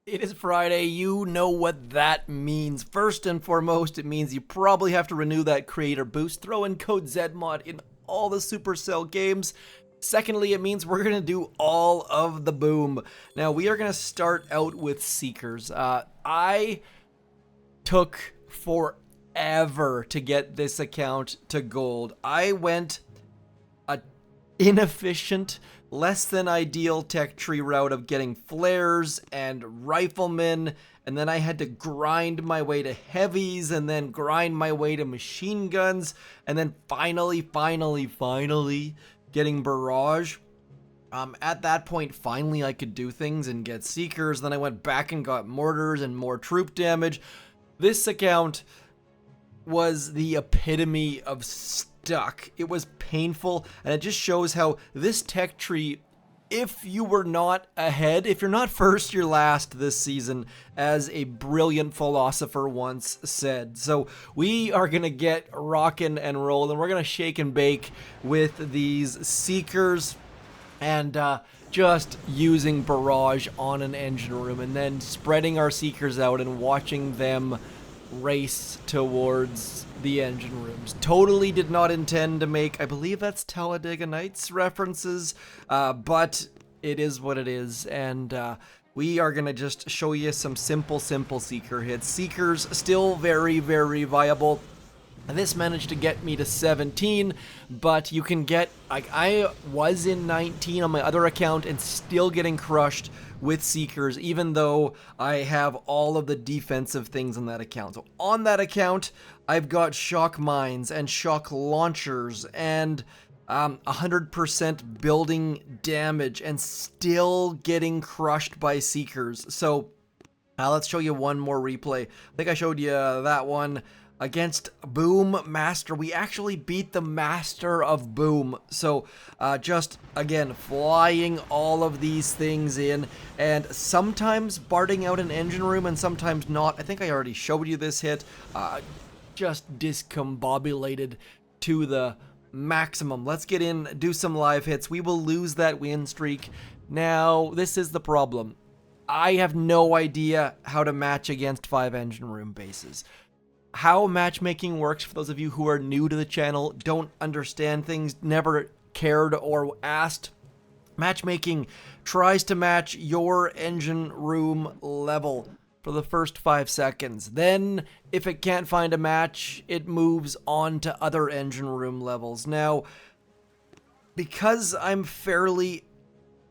It is Friday, you know what that means. First and foremost, it means you probably have to renew that creator boost. Throw in code ZMOT in all the Supercell games. Secondly, it means we're going to do all of the boom. Now, we are going to start out with Seekers. I took forever to get this account to gold. I went a inefficient, less than ideal tech tree route of getting flares and riflemen, and then I had to grind my way to heavies and then grind my way to machine guns, and then finally getting barrage. At that point, finally I could do things and get Seekers. Then I went back and got mortars and more troop damage. This account was the epitome of stuck. It was painful, and it just shows how this tech tree, if you were not ahead, if you're not first, you're last this season, as a brilliant philosopher once said. So we are gonna get rockin' and rollin'. We're gonna shake and bake with these Seekers and just using barrage on an engine room and then spreading our Seekers out and watching them race towards the engine rooms. Totally did not intend to make, I believe that's Talladega Nights references, but it is what it is, and we are gonna just show you some simple Seeker hits. Seekers still very viable. And this managed to get me to 17, but you can get, like, I was in 19 on my other account and still getting crushed with Seekers, even though I have all of the defensive things on that account. So on that account, I've got shock mines and shock launchers and 100% building damage and still getting crushed by Seekers. So let's show you one more replay. I think I showed you that one against Boom Master. We actually beat the Master of Boom. So just, again, flying all of these things in and sometimes barting out an engine room and sometimes not. I think I already showed you this hit. Just discombobulated to the maximum. Let's get in, do some live hits. We will lose that win streak. Now, this is the problem. I have no idea how to match against 5 engine room bases. How matchmaking works, for those of you who are new to the channel, don't understand things, never cared or asked. Matchmaking tries to match your engine room level for the first 5 seconds. Then, if it can't find a match, it moves on to other engine room levels. Now, because I'm fairly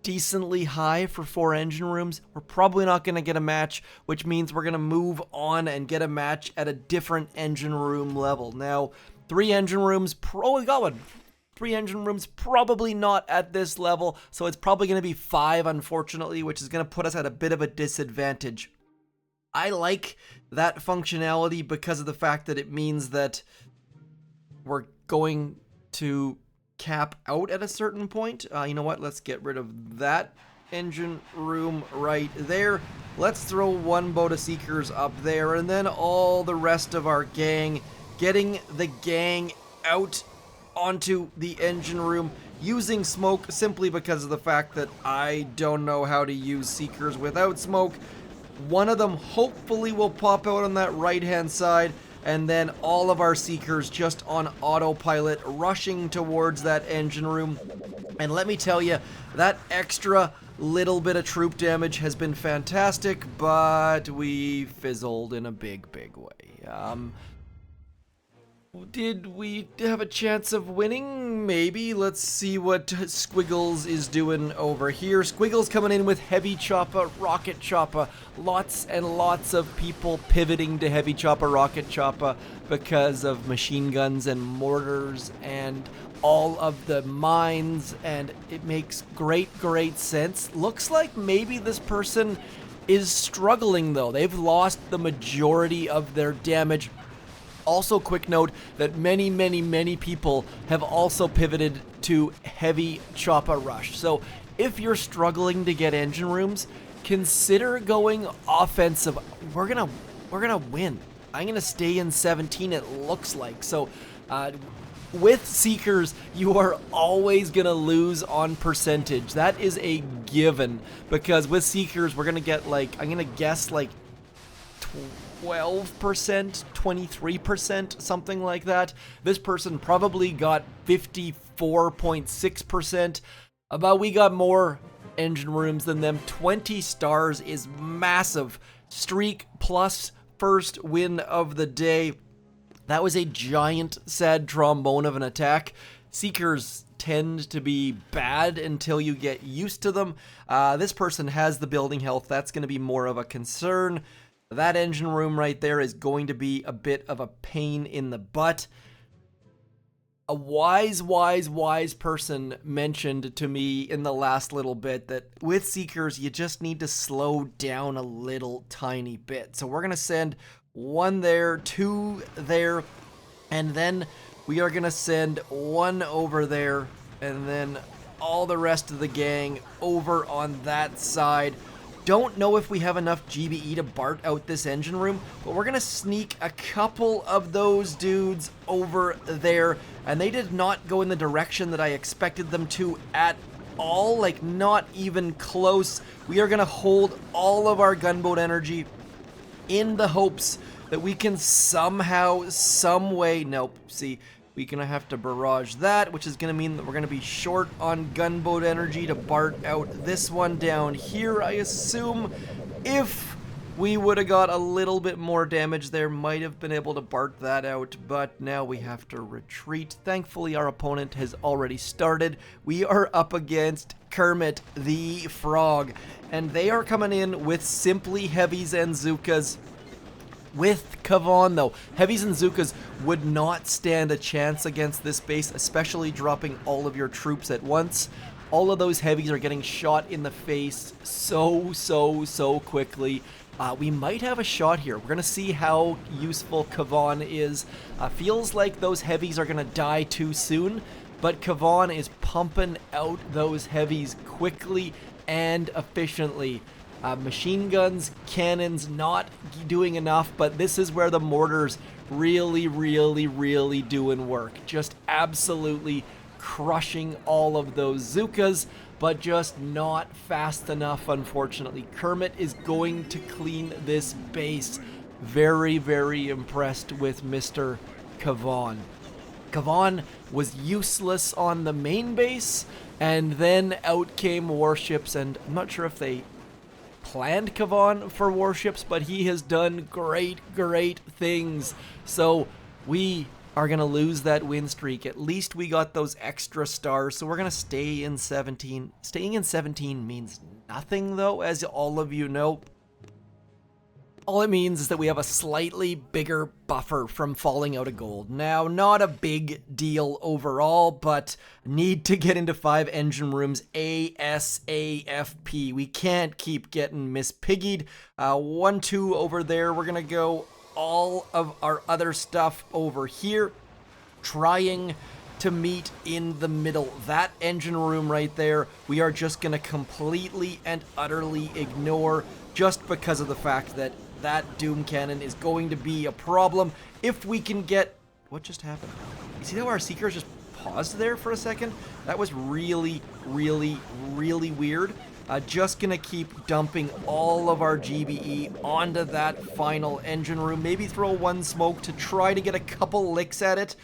decently high for 4 engine rooms, we're probably not going to get a match, which means we're going to move on and get a match at a different engine room level. Now, 3 engine rooms, we got one. 3 engine rooms, probably not at this level, so it's probably going to be 5, unfortunately, which is going to put us at a bit of a disadvantage. I like that functionality because of the fact that it means that we're going to cap out at a certain point. You know what? Let's get rid of that engine room right there. Let's throw one boat of Seekers up there, and then all the rest of our gang, getting the gang out onto the engine room using smoke simply because of the fact that I don't know how to use Seekers without smoke. One of them hopefully will pop out on that right hand side, and then all of our Seekers just on autopilot rushing towards that engine room. And let me tell you, that extra little bit of troop damage has been fantastic, but we fizzled in a big way. Did we have a chance of winning? Maybe. Let's see what Squiggles is doing over here. Squiggles coming in with heavy chopper, rocket chopper. Lots and lots of people pivoting to heavy chopper, rocket chopper because of machine guns and mortars and all of the mines, and it makes great sense. Looks like maybe this person is struggling though. They've lost the majority of their damage. Also, quick note that many people have also pivoted to heavy chopper rush. So if you're struggling to get engine rooms, consider going offensive. We're gonna win. I'm gonna stay in 17, it looks like. So with Seekers, you are always going to lose on percentage. That is a given, because with Seekers, we're going to get like, I'm going to guess like 12%, 23%, something like that. This person probably got 54.6%. But we got more engine rooms than them. 20 stars is massive. Streak plus first win of the day. That was a giant sad trombone of an attack. Seekers tend to be bad until you get used to them. This person has the building health. That's going to be more of a concern. That engine room right there is going to be a bit of a pain in the butt. A wise person mentioned to me in the last little bit that with Seekers, you just need to slow down a little tiny bit. So we're going to send 1 there, 2 there, and then we are going to send 1 over there, and then all the rest of the gang over on that side. Don't know if we have enough GBE to BART out this engine room, but we're going to sneak a couple of those dudes over there, and they did not go in the direction that I expected them to at all, like not even close. We are going to hold all of our gunboat energy in the hopes that we can somehow, some way, nope, see, we're going to have to barrage that, which is going to mean that we're going to be short on gunboat energy to BART out this one down here, I assume. If we would have got a little bit more damage there, might have been able to BART that out, but now we have to retreat. Thankfully, our opponent has already started. We are up against Kermit the Frog, and they are coming in with simply heavies and Zookas. With Kavon, though, heavies and Zookas would not stand a chance against this base, especially dropping all of your troops at once. All of those heavies are getting shot in the face so quickly. We might have a shot here. We're going to see how useful Kavon is. Feels like those heavies are going to die too soon, but Kavon is pumping out those heavies quickly and efficiently. Machine guns, cannons, not doing enough, but this is where the mortars really doing work. Just absolutely crushing all of those Zookas, but just not fast enough, unfortunately. Kermit is going to clean this base. Very impressed with Mr. Kavon. Kavon was useless on the main base, and then out came Warships, and I'm not sure if they planned Kavon for Warships, but he has done great things. So we are going to lose that win streak. At least we got those extra stars, so we're going to stay in 17. Staying in 17 means nothing, though, as all of you know. All it means is that we have a slightly bigger buffer from falling out of gold. Now, not a big deal overall, but need to get into 5 engine rooms ASAFP. We can't keep getting mispiggied. 1-2 over there. We're going to go all of our other stuff over here, trying to meet in the middle. That engine room right there, we are just going to completely and utterly ignore, just because of the fact that that Doom Cannon is going to be a problem. If we can get... What just happened? You see how our Seekers just paused there for a second? That was really weird. Just gonna keep dumping all of our GBE onto that final engine room. Maybe throw 1 smoke to try to get a couple licks at it.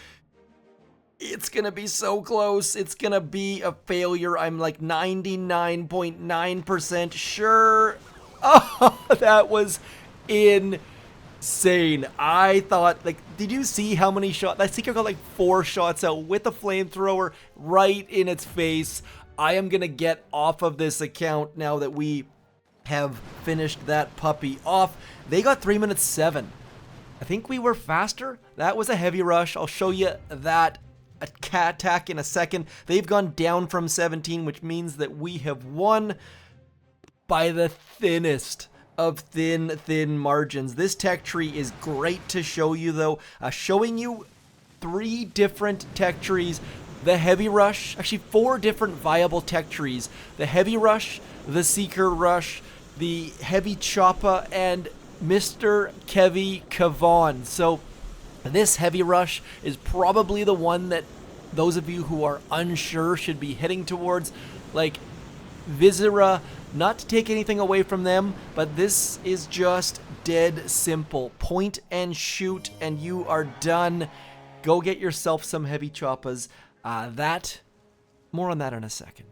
It's gonna be so close. It's gonna be a failure. I'm like 99.9% sure. Oh, that was insane. I thought, like, did you see how many shots? That Seeker got like 4 shots out with the flamethrower right in its face. I am gonna get off of this account now that we have finished that puppy off. They got 3 minutes 7. I think we were faster. That was a heavy rush. I'll show you that attack in a second. They've gone down from 17, which means that we have won by the thinnest of thin margins. This tech tree is great to show you, though. Showing you 3 different tech trees. The heavy rush, actually 4 different viable tech trees. The heavy rush, the Seeker rush, the heavy choppa, and Mr. Kevy Kavon. So this heavy rush is probably the one that those of you who are unsure should be heading towards, like, Viscera. Not to take anything away from them, but this is just dead simple. Point and shoot, and you are done. Go get yourself some heavy choppas. More on that in a second.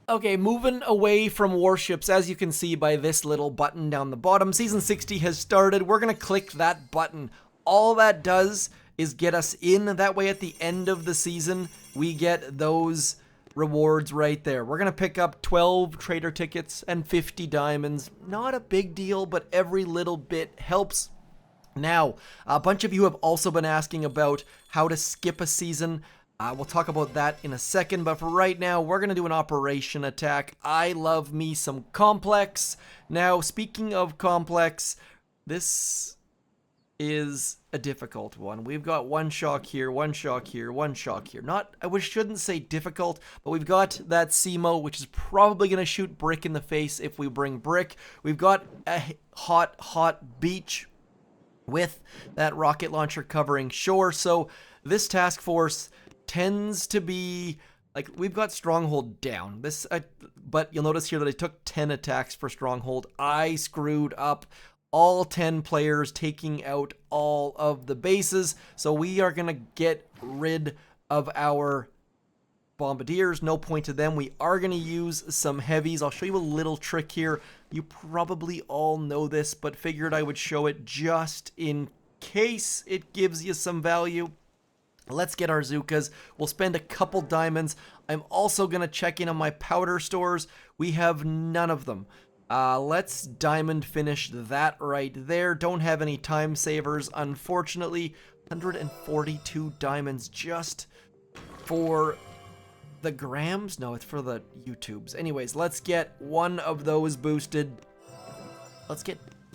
Okay, moving away from warships, as you can see by this little button down the bottom, Season 60 has started. We're going to click that button. All that does is get us in. That way at the end of the season, we get those rewards right there. We're going to pick up 12 trader tickets and 50 diamonds. Not a big deal, but every little bit helps. Now, a bunch of you have also been asking about how to skip a season. We'll talk about that in a second, but for right now, we're going to do an operation attack. I love me some complex. Now, speaking of complex, this is a difficult one. We've got one shock here, one shock here, one shock here. I shouldn't say difficult, but we've got that CMO, which is probably going to shoot Brick in the face if we bring Brick. We've got a hot beach with that rocket launcher covering shore. So this task force tends to be like, we've got Stronghold down. But you'll notice here that I took 10 attacks for Stronghold. I screwed up all 10 players taking out all of the bases. So we are going to get rid of our bombardiers. No point to them. We are going to use some heavies. I'll show you a little trick here. You probably all know this, but figured I would show it just in case it gives you some value. Let's get our Zookas. We'll spend a couple diamonds. I'm also going to check in on my powder stores. We have none of them. Let's diamond finish that right there. Don't have any time savers, unfortunately. 142 diamonds just for the grams? No, it's for the YouTubes. Anyways, let's get one of those boosted. Let's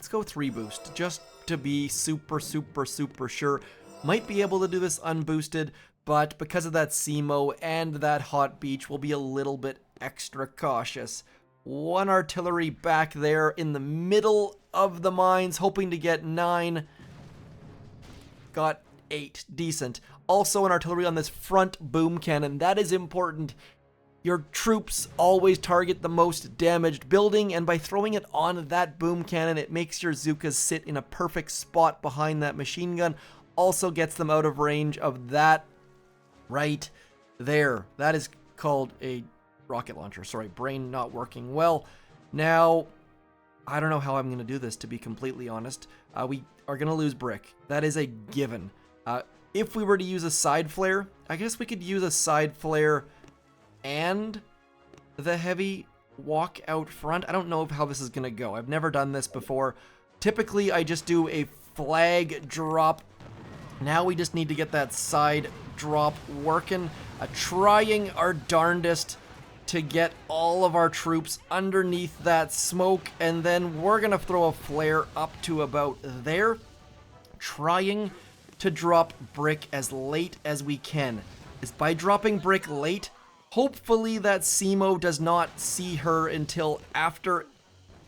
go 3 boost, just to be super sure. Might be able to do this unboosted, but because of that CMO and that hot beach, we'll be a little bit extra cautious. 1 artillery back there in the middle of the mines, hoping to get 9. Got 8. Decent. Also an artillery on this front boom cannon. That is important. Your troops always target the most damaged building, and by throwing it on that boom cannon, it makes your Zookas sit in a perfect spot behind that machine gun. Also gets them out of range of that right there. That is called a rocket launcher. Sorry, brain not working well. Now, I don't know how I'm going to do this, to be completely honest. We are going to lose Brick. That is a given. If we were to use a side flare, I guess we could use a side flare and the heavy walk out front. I don't know how this is going to go. I've never done this before. Typically, I just do a flag drop. Now we just need to get that side drop working. Trying our darndest to get all of our troops underneath that smoke, and then we're going to throw a flare up to about there. Trying to drop Brick as late as we can. Is by dropping Brick late, hopefully that CMO does not see her until after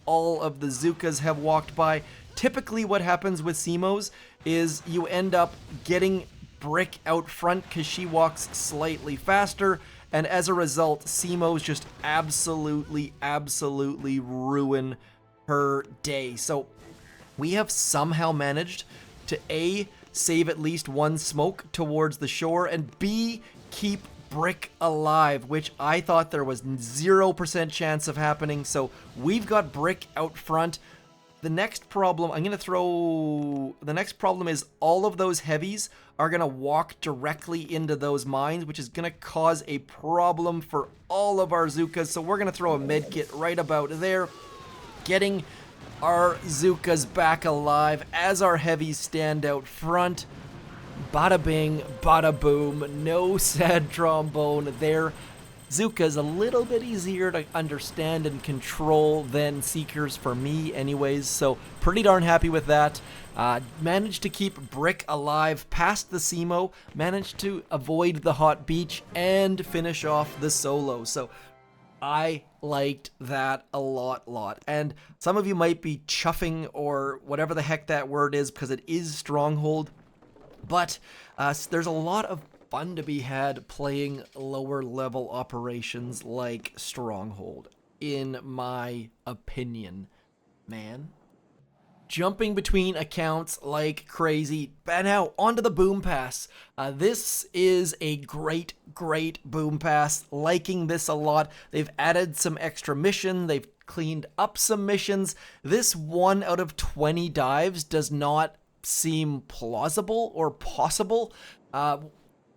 all of the Zookas have walked by. Typically what happens with CMOs is you end up getting Brick out front because she walks slightly faster, and as a result, CMOs just absolutely ruin her day. So we have somehow managed to A, save at least 1 smoke towards the shore, and B, keep Brick alive, which I thought there was 0% chance of happening. So we've got Brick out front. The next problem is all of those heavies are going to walk directly into those mines, which is going to cause a problem for all of our Zookas. So we're going to throw a medkit right about there, getting our Zookas back alive as our heavies stand out front. Bada bing, bada boom, no sad trombone there. Zooka's a little bit easier to understand and control than Seekers for me anyways, so pretty darn happy with that. Managed to keep Brick alive past the CMO, managed to avoid the hot beach, and finish off the solo. So I liked that a lot. And some of you might be chuffing or whatever the heck that word is because it is Stronghold. But there's a lot of fun to be had playing lower level operations like Stronghold, in my opinion, man. Jumping between accounts like crazy. But now, onto the Boom Pass. This is a great Boom Pass. Liking this a lot. They've added some extra mission. They've cleaned up some missions. This 1 out of 20 dives does not seem plausible or possible.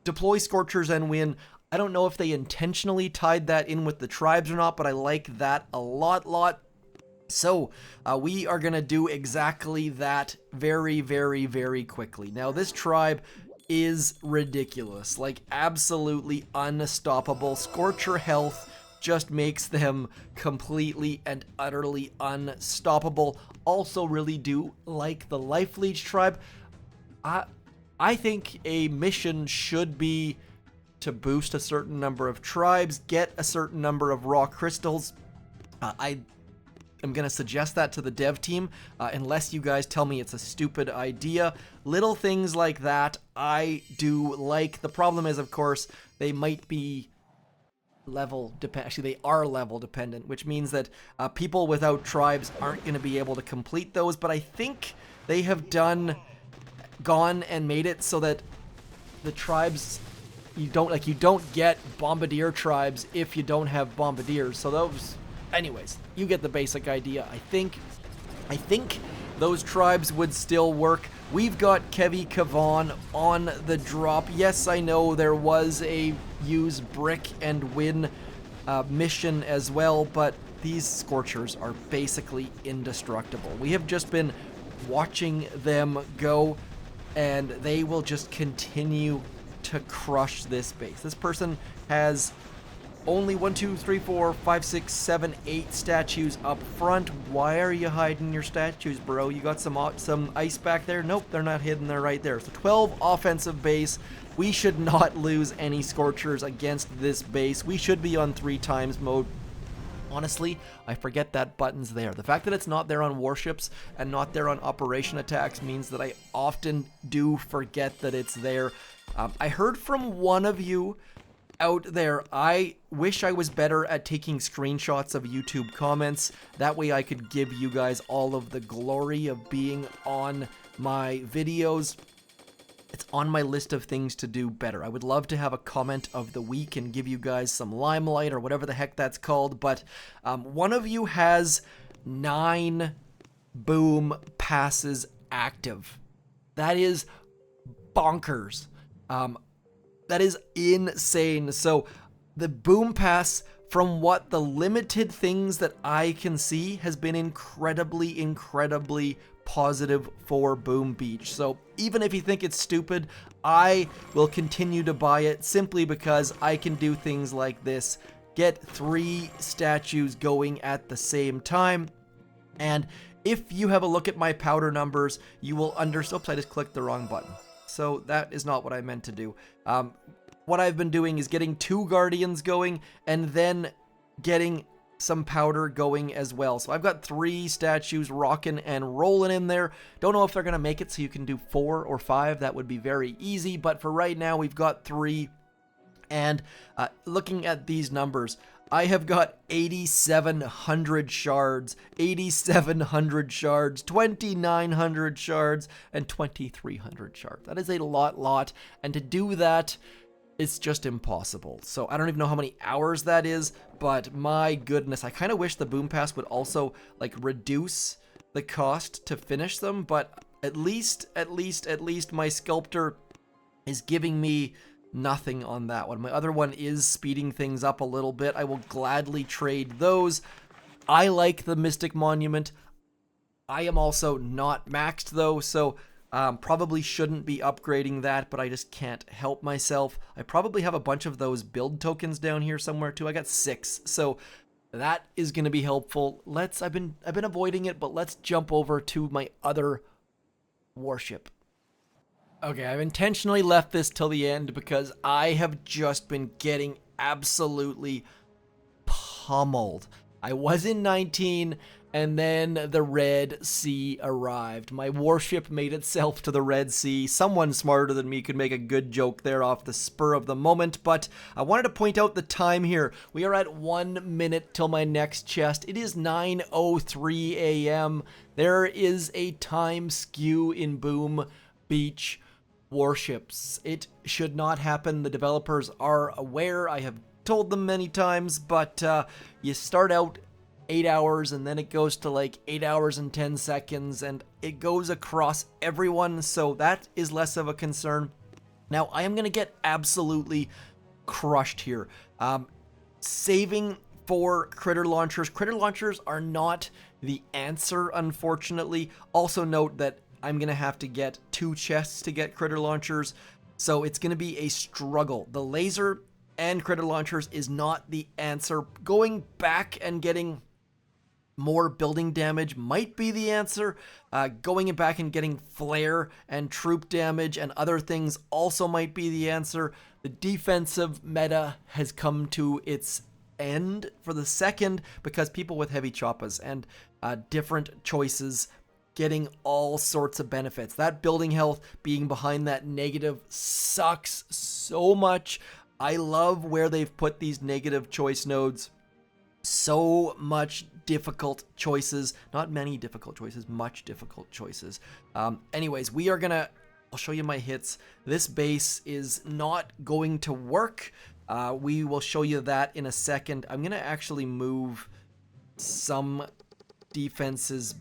Deploy Scorchers and win. I don't know if they intentionally tied that in with the tribes or not, but I like that a lot. So, we are going to do exactly that very quickly. Now, this tribe is ridiculous. Like, absolutely unstoppable. Scorcher health just makes them completely and utterly unstoppable. Also really do like the Life Leech tribe. I think a mission should be to boost a certain number of tribes, get a certain number of raw crystals. I'm going to suggest that to the dev team, unless you guys tell me it's a stupid idea. Little things like that I do like. The problem is, of course, they might be level dependent. Actually, they are level dependent, which means that people without tribes aren't going to be able to complete those. But I think they have gone and made it so that the tribes, you don't get bombardier tribes if you don't have bombardiers. So those... Anyways, you get the basic idea. I think those tribes would still work. We've got Kevy Kavan on the drop. Yes, I know there was a use brick and win mission as well, but these Scorchers are basically indestructible. We have just been watching them go, and they will just continue to crush this base. This person has only 1, 2, 3, 4, 5, 6, 7, 8 statues up front. Why are you hiding your statues, bro? You got some ice back there? Nope, they're not hidden. They're right there. So 12 offensive base. We should not lose any Scorchers against this base. We should be on 3 times mode. Honestly, I forget that button's there. The fact that it's not there on Warships and not there on operation attacks means that I often do forget that it's there. I heard from one of you out there, I wish I was better at taking screenshots of YouTube comments. That way I could give you guys all of the glory of being on my videos. It's on my list of things to do better. I would love to have a comment of the week and give you guys some limelight or whatever the heck that's called, but one of you has 9 boom passes active. That is bonkers. That is insane. So the boom pass, from what the limited things that I can see, has been incredibly positive for Boom Beach. So even if you think it's stupid, I will continue to buy it simply because I can do things like this. Get 3 statues going at the same time. And if you have a look at my powder numbers, you will understand. Oops, I just clicked the wrong button. So that is not what I meant to do. What I've been doing is getting 2 Guardians going and then getting some powder going as well. So I've got 3 statues rocking and rolling in there. Don't know if they're going to make it so you can do 4 or 5. That would be very easy. But for right now, we've got 3. And looking at these numbers, I have got 8,700 shards, 8,700 shards, 2,900 shards, and 2,300 shards. That is a lot, and to do that, it's just impossible. So I don't even know how many hours that is, but my goodness, I kind of wish the Boom Pass would also like reduce the cost to finish them, but at least my Sculptor is giving me nothing on that one. My other one is speeding things up a little bit. I will gladly trade those. I like the Mystic Monument. I am also not maxed though, so probably shouldn't be upgrading that, but I just can't help myself. I probably have a bunch of those build tokens down here somewhere too. I got 6, so that is going to be helpful. I've been avoiding it, but let's jump over to my other warship. Okay, I've intentionally left this till the end because I have just been getting absolutely pummeled. I was in 19, And then the Red Sea arrived. My warship made itself to the Red Sea. Someone smarter than me could make a good joke there off the spur of the moment, but I wanted to point out the time here. We are at 1 minute till my next chest. It is 9:03 a.m. There is a time skew in Boom Beach Warships. It should not happen. The developers are aware. I have told them many times, but you start out 8 hours and then it goes to like 8 hours and 10 seconds and it goes across everyone, so that is less of a concern. Now I am going to get absolutely crushed here. Saving for critter launchers. Critter launchers are not the answer, unfortunately. Also note that I'm going to have to get 2 chests to get critter launchers, so it's going to be a struggle. The laser and critter launchers is not the answer. Going back and getting more building damage might be the answer. Going back and getting flare and troop damage and other things also might be the answer. The defensive meta has come to its end for the second because people with heavy choppas and different choices getting all sorts of benefits. That building health being behind that negative sucks so much. I love where they've put these negative choice nodes. So much difficult choices. Not many difficult choices, much difficult choices. Anyways, I'll show you my hits. This base is not going to work. We will show you that in a second. I'm going to actually move some defenses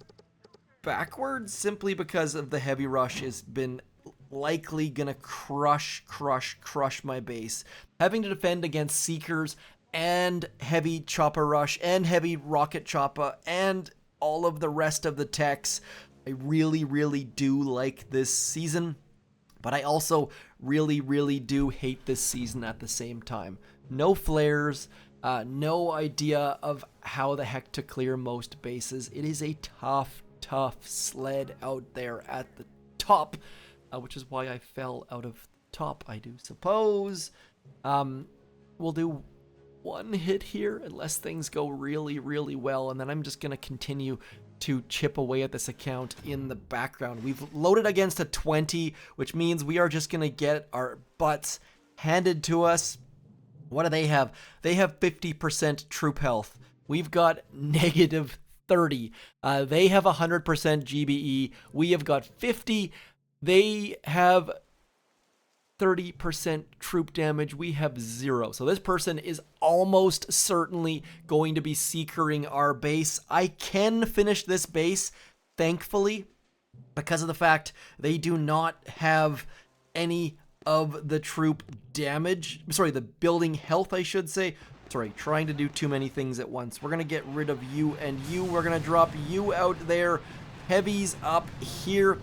backwards simply because of the heavy rush has been likely gonna crush my base. Having to defend against Seekers and heavy chopper rush and heavy rocket chopper and all of the rest of the techs, I really do like this season, but I also really do hate this season at the same time. No flares, no idea of how the heck to clear most bases. It is a tough sled out there at the top, which is why I fell out of the top, I do suppose. We'll do 1 hit here unless things go really well, and then I'm just gonna continue to chip away at this account in the background. We've loaded against a 20, which means we are just gonna get our butts handed to us. What do they have? They have 50% troop health. We've got negative 30. They have 100% GBE. We have got 50. They have 30% troop damage. We have 0. So this person is almost certainly going to be seekering our base. I can finish this base, thankfully, because of the fact they do not have any of the troop damage. Sorry, the building health, I should say. Sorry, trying to do too many things at once. We're going to get rid of you and you. We're going to drop you out there. Heavies up here.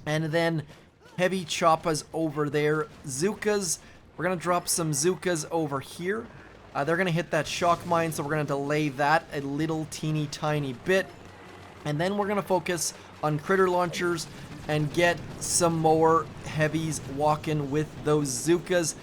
And then heavy choppas over there. Zookas. We're going to drop some Zookas over here. They're going to hit that shock mine, so we're going to delay that a little teeny tiny bit. And then we're going to focus on critter launchers and get some more heavies walking with those Zookas.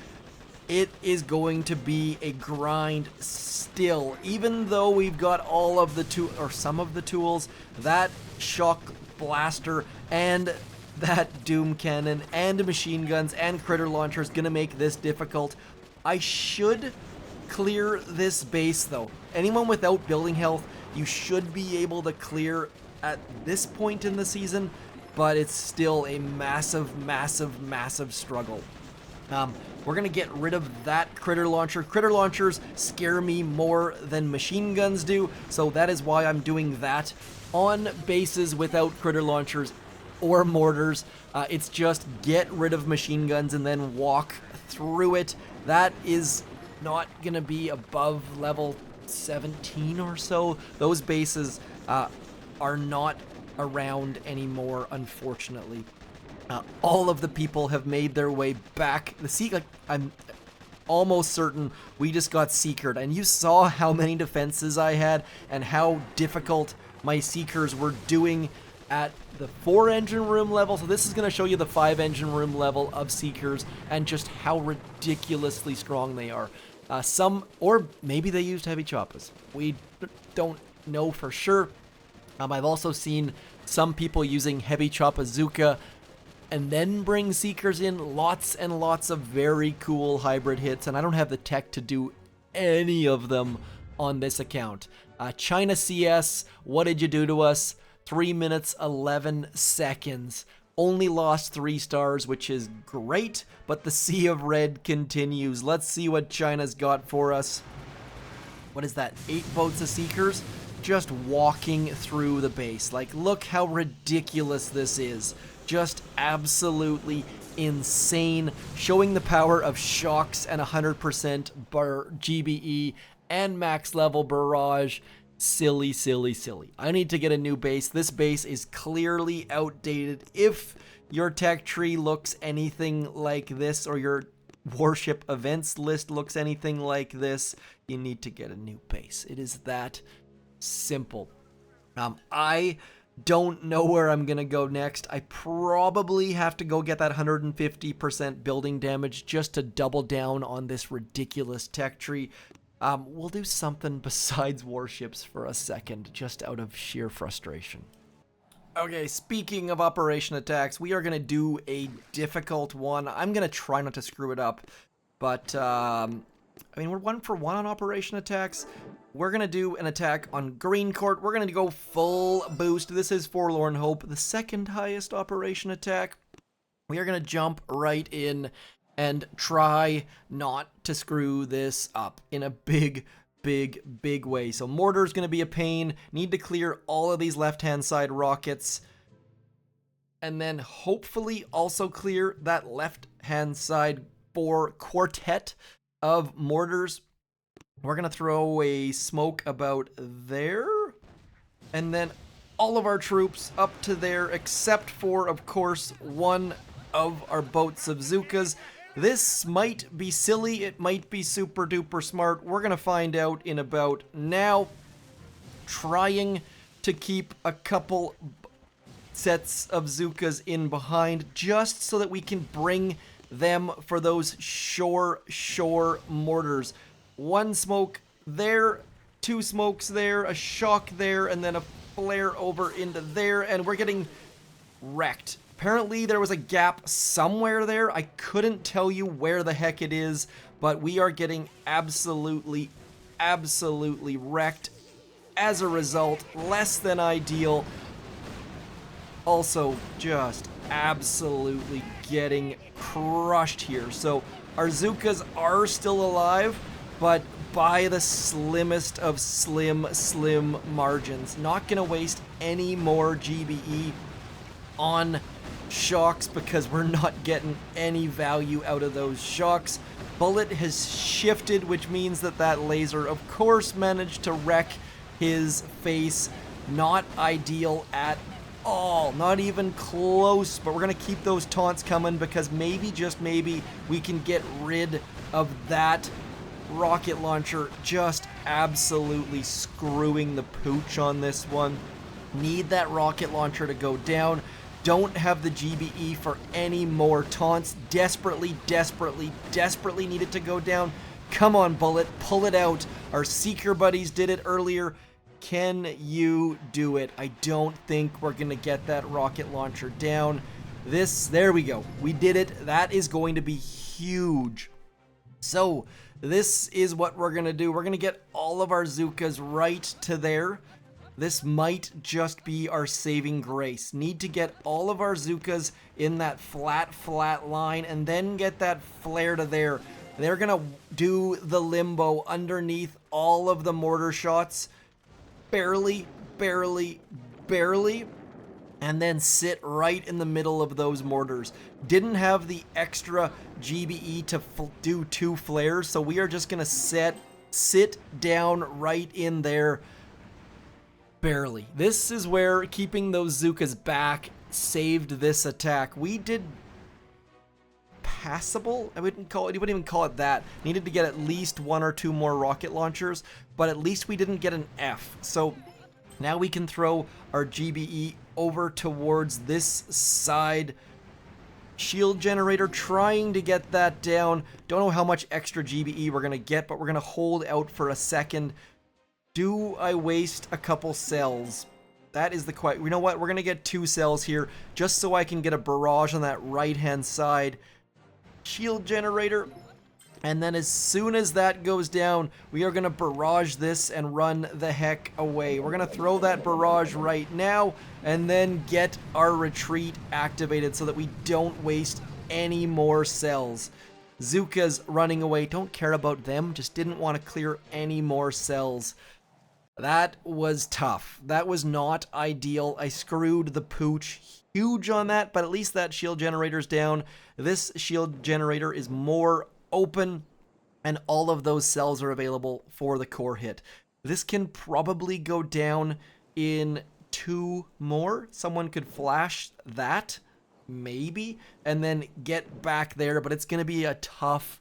It is going to be a grind still, even though we've got all of the some of the tools. That shock blaster and that doom cannon and machine guns and critter launchers gonna make this difficult. I should clear this base though. Anyone without building health, you should be able to clear at this point in the season, but it's still a massive struggle. We're going to get rid of that critter launcher. Critter launchers scare me more than machine guns do, so that is why I'm doing that on bases without critter launchers or mortars. It's just get rid of machine guns and then walk through it. That is not going to be above level 17 or so. Those bases are not around anymore, unfortunately. All of the people have made their way back. I'm almost certain we just got seekered, and you saw how many defenses I had and how difficult my seekers were doing at the 4 engine room level. So this is going to show you the 5 engine room level of seekers and just how ridiculously strong they are. Or maybe they used heavy choppas. We don't know for sure. I've also seen some people using heavy chop bazooka and then bring Seekers in. Lots and lots of very cool hybrid hits, and I don't have the tech to do any of them on this account. China CS, what did you do to us? 3 minutes, 11 seconds. Only lost 3 stars, which is great, but the sea of red continues. Let's see what China's got for us. What is that? 8 boats of Seekers just walking through the base. Like, look how ridiculous this is. Just absolutely insane. Showing the power of shocks and 100% GBE and max level barrage. Silly, silly, silly. I need to get a new base. This base is clearly outdated. If your tech tree looks anything like this, or your Warship events list looks anything like this, you need to get a new base. It is that simple. I don't know where I'm gonna go next. I probably have to go get that 150% building damage just to double down on this ridiculous tech tree. We'll do something besides warships for a second, just out of sheer frustration. Okay, speaking of operation attacks, we are going to do a difficult one. I'm going to try not to screw it up, but, I mean, we're 1 for 1 on operation attacks. We're going to do an attack on Green Court. We're going to go full boost. This is Forlorn Hope, the second highest operation attack. We are going to jump right in and try not to screw this up in a big way. So mortar's going to be a pain. Need to clear all of these left-hand side rockets. And then hopefully also clear that left-hand side for quartet of mortars. We're going to throw a smoke about there. And then all of our troops up to there, except for, of course, one of our boats of Zookas. This might be silly, it might be super duper smart. We're gonna find out in about now. Trying to keep a couple sets of Zookas in behind, just so that we can bring them for those shore mortars. 1 smoke there, 2 smokes there, a shock there, and then a flare over into there, and we're getting wrecked. Apparently there was a gap somewhere there. I couldn't tell you where the heck it is, but we are getting absolutely wrecked. As a result, less than ideal. Also, just absolutely getting crushed here. So our Zookas are still alive, but by the slimmest of slim margins. Not gonna waste any more GBE on shocks because we're not getting any value out of those shocks. Bullet has shifted, which means that that laser, of course, managed to wreck his face. Not ideal at all. Not even close, but we're going to keep those taunts coming because maybe, just maybe, we can get rid of that rocket launcher. Just absolutely screwing the pooch on this one. Need that rocket launcher to go down. Don't have the GBE for any more taunts. Desperately need it to go down. Come on, Bullet, pull it out. Our Seeker buddies did it earlier. Can you do it? I don't think we're gonna get that rocket launcher down. There we go. We did it. That is going to be huge. So, this is what we're gonna do. We're gonna get all of our Zookas right to there. This might just be our saving grace. Need to get all of our Zookas in that flat line and then get that flare to there. They're gonna do the limbo underneath all of the mortar shots. Barely, and then sit right in the middle of those mortars. Didn't have the extra GBE to do 2 flares, so we are just gonna sit down right in there. Barely. This is where keeping those Zookas back saved this attack. We did passable. You wouldn't even call it that. Needed to get at least 1 or 2 more rocket launchers, but at least we didn't get an F. So now we can throw our GBE over towards this side. Shield generator, trying to get that down. Don't know how much extra GBE we're gonna get, but we're gonna hold out for a second. Do I waste a couple cells? That is the question. You know what? We're going to get 2 cells here just so I can get a barrage on that right-hand side. Shield generator. And then as soon as that goes down, we are going to barrage this and run the heck away. We're going to throw that barrage right now and then get our retreat activated so that we don't waste any more cells. Zuka's running away. Don't care about them. Just didn't want to clear any more cells. That was tough. That was not ideal. I screwed the pooch huge on that, but at least that shield generator's down. This shield generator is more open, and all of those cells are available for the core hit. This can probably go down in 2 more. Someone could flash that, maybe, and then get back there, but it's going to be a tough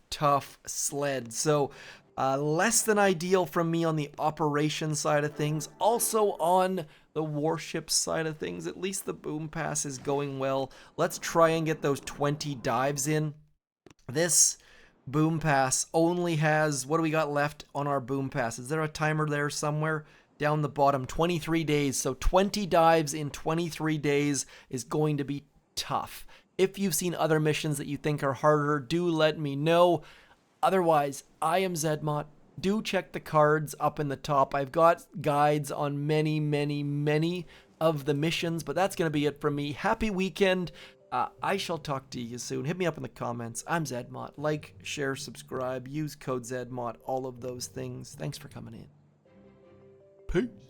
sled. So less than ideal from me on the operations side of things. Also on the Warship side of things, at least the boom pass is going well. Let's try and get those 20 dives in. This boom pass only has, what do we got left on our boom pass? Is there a timer there somewhere? Down the bottom, 23 days. So 20 dives in 23 days is going to be tough. If you've seen other missions that you think are harder, do let me know. Otherwise, I am ZMOT. Do check the cards up in the top. I've got guides on many of the missions, but that's going to be it from me. Happy weekend. I shall talk to you soon. Hit me up in the comments. I'm ZMOT. Like, share, subscribe, use code ZMOT, all of those things. Thanks for coming in. Peace.